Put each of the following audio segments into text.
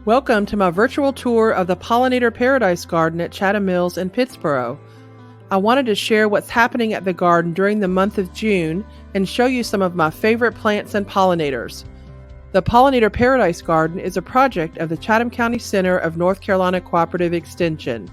Welcome to my virtual tour of the Pollinator Paradise Garden at Chatham Mills in Pittsboro. I wanted to share what's happening at the garden during the month of June and show you some of my favorite plants and pollinators. The Pollinator Paradise Garden is a project of the Chatham County Center of North Carolina Cooperative Extension.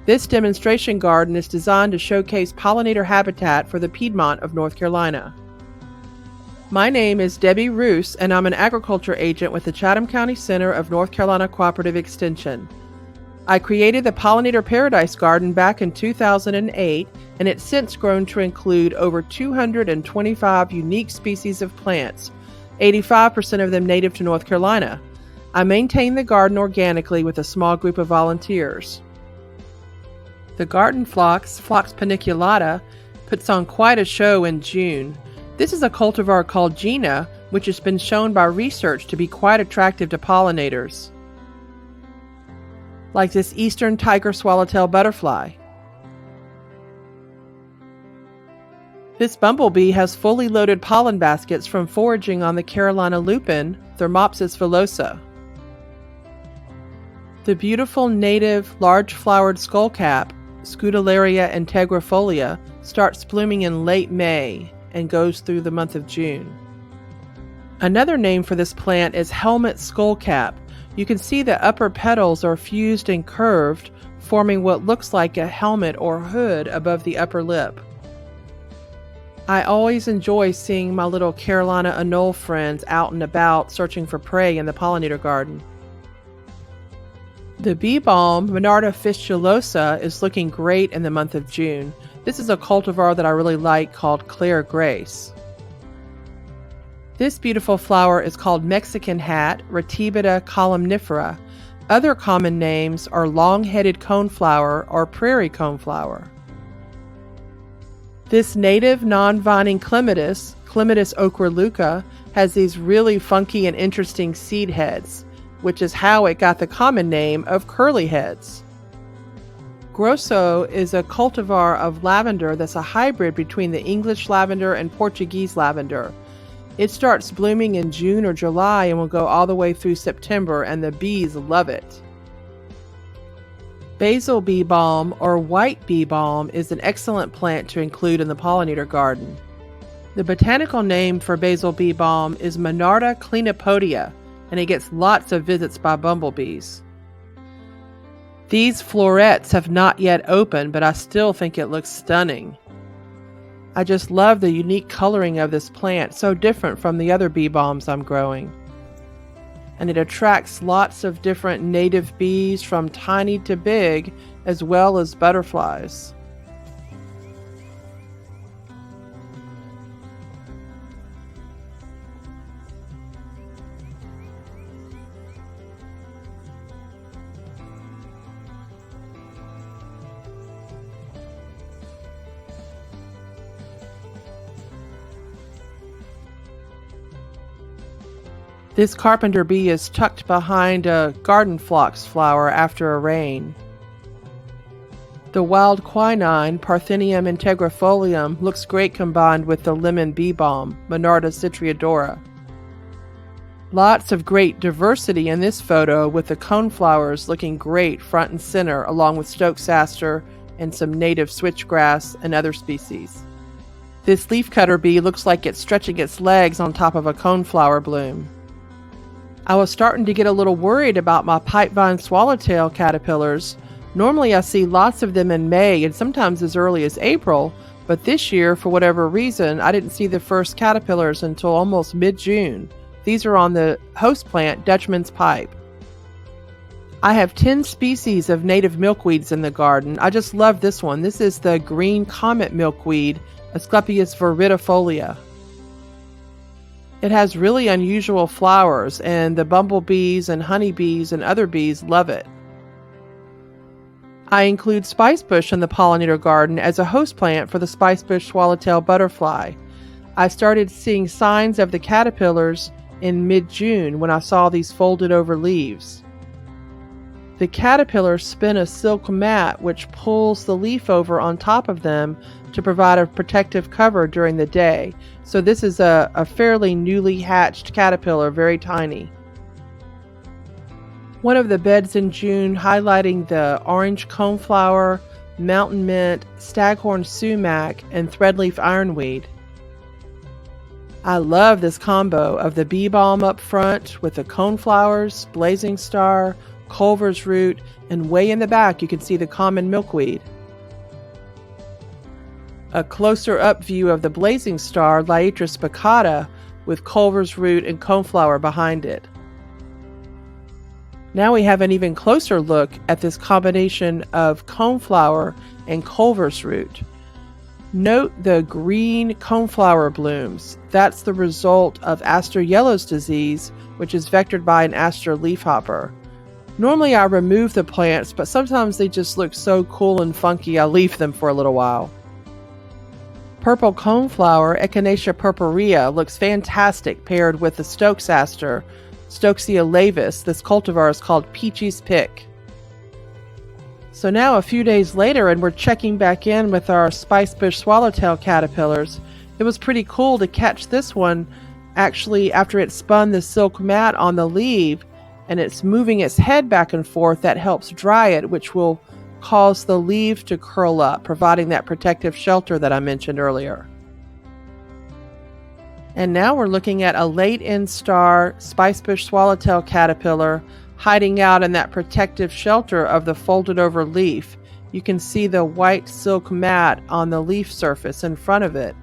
This demonstration garden is designed to showcase pollinator habitat for the Piedmont of North Carolina. My name is Debbie Roos, and I'm an agriculture agent with the Chatham County Center of North Carolina Cooperative Extension. I created the Pollinator Paradise Garden back in 2008, and it's since grown to include over 225 unique species of plants, 85% of them native to North Carolina. I maintain the garden organically with a small group of volunteers. The garden phlox paniculata, puts on quite a show in June. This is a cultivar called Gina, which has been shown by research to be quite attractive to pollinators, like this eastern tiger swallowtail butterfly. This bumblebee has fully loaded pollen baskets from foraging on the Carolina lupin, Thermopsis villosa. The beautiful native large-flowered skullcap, Scutellaria integrifolia, starts blooming in late May and goes through the month of June. Another name for this plant is helmet skullcap. You can see the upper petals are fused and curved, forming what looks like a helmet or hood above the upper lip. I always enjoy seeing my little Carolina anole friends out and about searching for prey in the pollinator garden. The bee balm, Monarda Fistulosa, is looking great in the month of June. This is a cultivar that I really like called Claire Grace. This beautiful flower is called Mexican hat, Ratibida columnifera. Other common names are long-headed coneflower or prairie coneflower. This native non-vining clematis, Clematis ochraluca, has these really funky and interesting seed heads, which is how it got the common name of curly heads. Grosso is a cultivar of lavender that's a hybrid between the English lavender and Portuguese lavender. It starts blooming in June or July and will go all the way through September, and the bees love it. Basil Bee Balm, or white bee balm, is an excellent plant to include in the pollinator garden. The botanical name for Basil Bee Balm is Monarda clinipodia, and it gets lots of visits by bumblebees. These florets have not yet opened, but I still think it looks stunning. I just love the unique coloring of this plant, so different from the other bee balms I'm growing. And it attracts lots of different native bees from tiny to big, as well as butterflies. This carpenter bee is tucked behind a garden phlox flower after a rain. The wild quinine, Parthenium integrifolium, looks great combined with the lemon bee balm, Monarda citriodora. Lots of great diversity in this photo, with the coneflowers looking great front and center, along with Stokes aster and some native switchgrass and other species. This leafcutter bee looks like it's stretching its legs on top of a coneflower bloom. I was starting to get a little worried about my Pipevine swallowtail caterpillars. Normally I see lots of them in May and sometimes as early as April, but this year, for whatever reason, I didn't see the first caterpillars until almost mid-June. These are on the host plant, Dutchman's Pipe. I have 10 species of native milkweeds in the garden. I just love this one. This is the green Comet milkweed, Asclepias viridifolia. It has really unusual flowers, and the bumblebees and honeybees and other bees love it. I include spicebush in the pollinator garden as a host plant for the spicebush swallowtail butterfly. I started seeing signs of the caterpillars in mid-June when I saw these folded over leaves. The caterpillars spin a silk mat which pulls the leaf over on top of them to provide a protective cover during the day. So this is a fairly newly hatched caterpillar, very tiny. One of the beds in June highlighting the orange coneflower, mountain mint, staghorn sumac, and threadleaf ironweed. I love this combo of the bee balm up front with the coneflowers, blazing star, Culver's root, and way in the back you can see the common milkweed. A closer up view of the blazing star, Liatris baccata, with Culver's root and coneflower behind it. Now we have an even closer look at this combination of coneflower and Culver's root. Note the green coneflower blooms. That's the result of aster yellow's disease, which is vectored by an aster leafhopper. Normally I remove the plants, but sometimes they just look so cool and funky I leave them for a little while. Purple coneflower, Echinacea purpurea, looks fantastic paired with the Stokes aster, Stokesia laevis. This cultivar is called Peachy's Pick. So now a few days later, and we're checking back in with our spicebush swallowtail caterpillars. It was pretty cool to catch this one actually after it spun the silk mat on the leaf, and it's moving its head back and forth. That helps dry it, which will cause the leaf to curl up, providing that protective shelter that I mentioned earlier. And now we're looking at a late instar spicebush swallowtail caterpillar hiding out in that protective shelter of the folded over leaf. You can see the white silk mat on the leaf surface in front of it.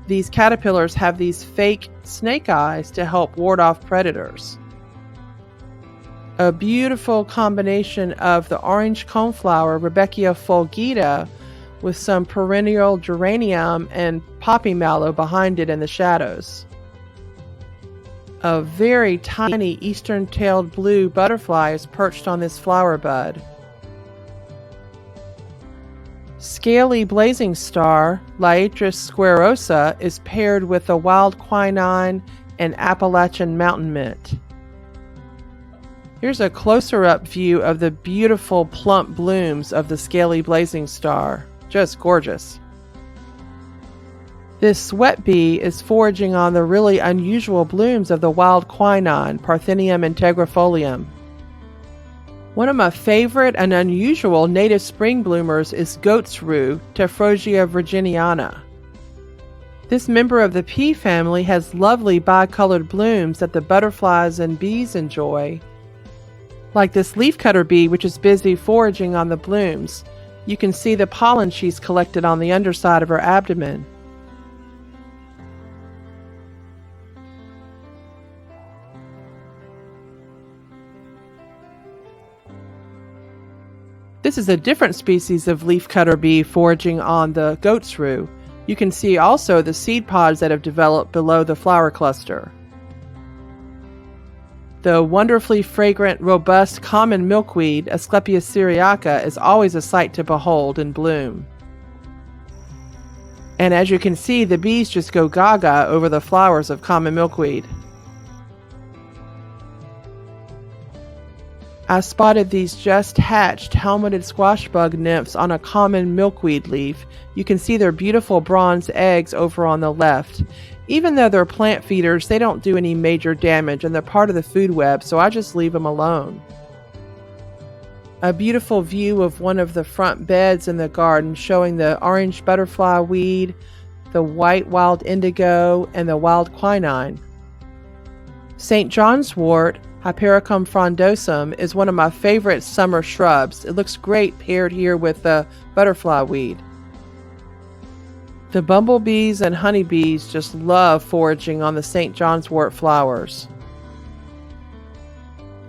These caterpillars have these fake snake eyes to help ward off predators. A beautiful combination of the orange coneflower, Rudbeckia fulgida, with some perennial geranium and poppy mallow behind it in the shadows. A very tiny eastern-tailed blue butterfly is perched on this flower bud. Scaly blazing star, Liatris squarosa, is paired with the wild quinine and Appalachian mountain mint. Here's a closer-up view of the beautiful plump blooms of the scaly blazing star. Just gorgeous. This sweat bee is foraging on the really unusual blooms of the wild quinine, Parthenium integrifolium. One of my favorite and unusual native spring bloomers is goat's rue, Frozia virginiana. This member of the pea family has lovely bicolored blooms that the butterflies and bees enjoy. Like this leafcutter bee, which is busy foraging on the blooms. You can see the pollen she's collected on the underside of her abdomen. This is a different species of leafcutter bee foraging on the goat's rue. You can see also the seed pods that have developed below the flower cluster. The wonderfully fragrant, robust common milkweed, Asclepias syriaca, is always a sight to behold in bloom. And as you can see, the bees just go gaga over the flowers of common milkweed. I spotted these just hatched helmeted squash bug nymphs on a common milkweed leaf. You can see their beautiful bronze eggs over on the left. Even though they're plant feeders, they don't do any major damage and they're part of the food web, so I just leave them alone. A beautiful view of one of the front beds in the garden showing the orange butterfly weed, the white wild indigo, and the wild quinine. St. John's wort, Hypericum frondosum, is one of my favorite summer shrubs. It looks great paired here with the butterfly weed. The bumblebees and honeybees just love foraging on the St. John's wort flowers.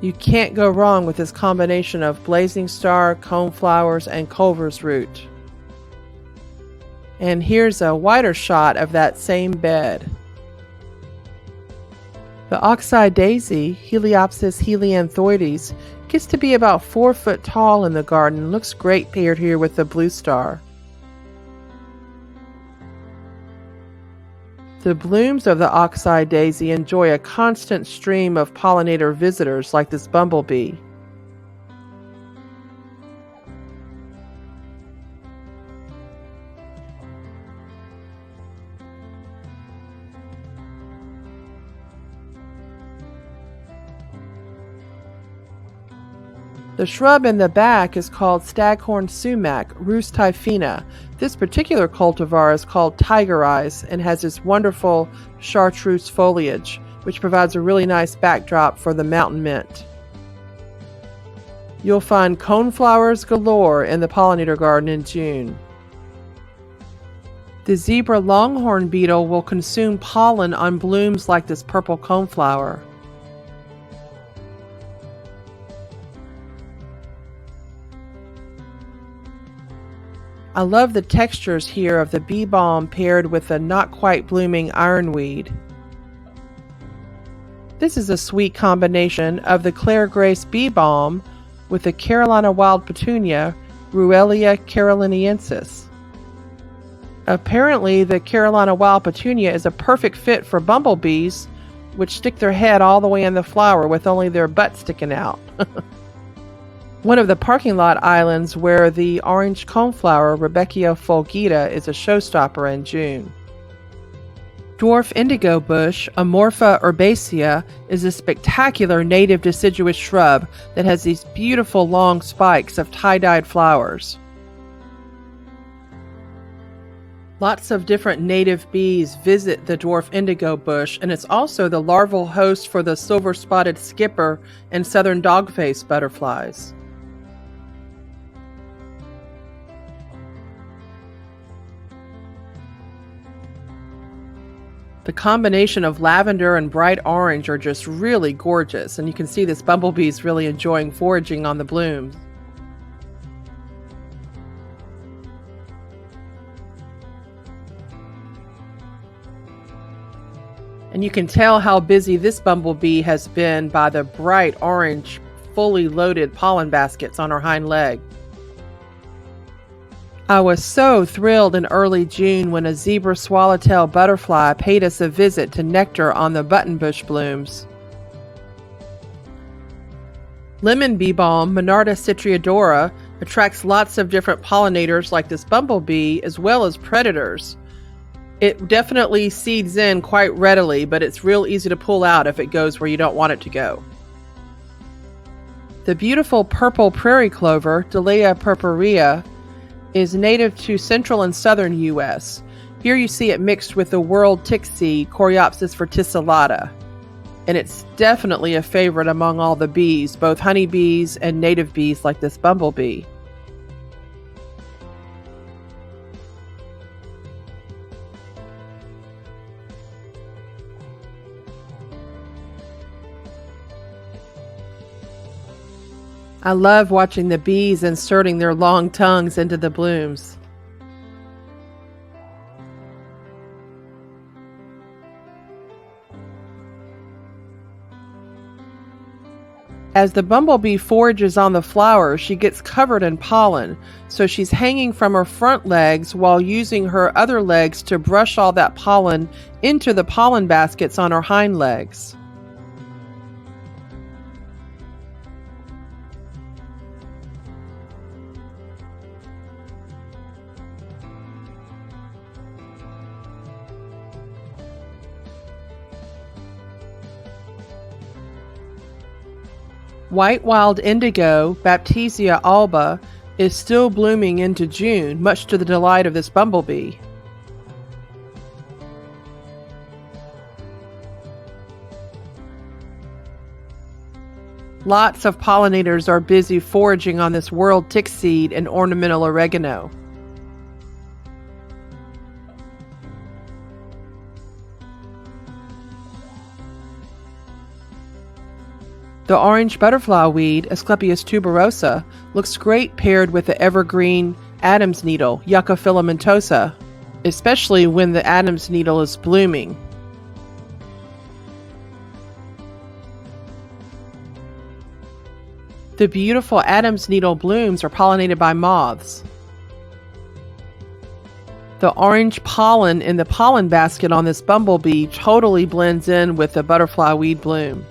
You can't go wrong with this combination of blazing star, coneflowers, and Culver's root. And here's a wider shot of that same bed. The oxeye daisy, Heliopsis helianthoides, gets to be about 4 foot tall in the garden and looks great paired here with the blue star. The blooms of the oxeye daisy enjoy a constant stream of pollinator visitors like this bumblebee. The shrub in the back is called Staghorn Sumac, Rus typhina. This particular cultivar is called Tiger Eyes and has this wonderful chartreuse foliage, which provides a really nice backdrop for the mountain mint. You'll find coneflowers galore in the pollinator garden in June. The zebra longhorn beetle will consume pollen on blooms like this purple coneflower. I love the textures here of the bee balm paired with the not quite blooming ironweed. This is a sweet combination of the Claire Grace bee balm with the Carolina wild petunia, Ruellia caroliniensis. Apparently, the Carolina wild petunia is a perfect fit for bumblebees, which stick their head all the way in the flower with only their butt sticking out. One of the parking lot islands where the orange coneflower, Rebeckia fulgida, is a showstopper in June. Dwarf indigo bush, Amorpha herbaceae, is a spectacular native deciduous shrub that has these beautiful long spikes of tie-dyed flowers. Lots of different native bees visit the dwarf indigo bush, and it's also the larval host for the silver-spotted skipper and southern dogface butterflies. The combination of lavender and bright orange are just really gorgeous, and you can see this bumblebee is really enjoying foraging on the blooms. And you can tell how busy this bumblebee has been by the bright orange, fully loaded pollen baskets on her hind leg. I was so thrilled in early June when a zebra swallowtail butterfly paid us a visit to nectar on the buttonbush blooms. Lemon bee balm, Monarda citriodora, attracts lots of different pollinators like this bumblebee, as well as predators. It definitely seeds in quite readily, but it's real easy to pull out if it goes where you don't want it to go. The beautiful purple prairie clover, Dahlia purpurea, is native to central and southern U.S. Here you see it mixed with the world tick seed, Coreopsis verticillata. And it's definitely a favorite among all the bees, both honeybees and native bees like this bumblebee. I love watching the bees inserting their long tongues into the blooms. As the bumblebee forages on the flower, she gets covered in pollen, so she's hanging from her front legs while using her other legs to brush all that pollen into the pollen baskets on her hind legs. White wild indigo, Baptisia alba, is still blooming into June, much to the delight of this bumblebee. Lots of pollinators are busy foraging on this world tick seed and ornamental oregano. The orange butterfly weed, Asclepias tuberosa, looks great paired with the evergreen Adam's needle, Yucca filamentosa, especially when the Adam's needle is blooming. The beautiful Adam's needle blooms are pollinated by moths. The orange pollen in the pollen basket on this bumblebee totally blends in with the butterfly weed bloom.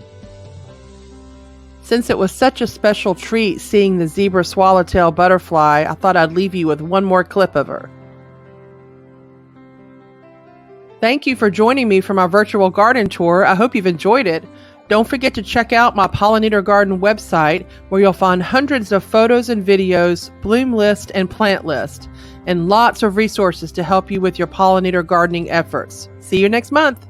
Since it was such a special treat seeing the zebra swallowtail butterfly, I thought I'd leave you with one more clip of her. Thank you for joining me for my virtual garden tour. I hope you've enjoyed it. Don't forget to check out my Pollinator Garden website, where you'll find hundreds of photos and videos, bloom list and plant list, and lots of resources to help you with your pollinator gardening efforts. See you next month.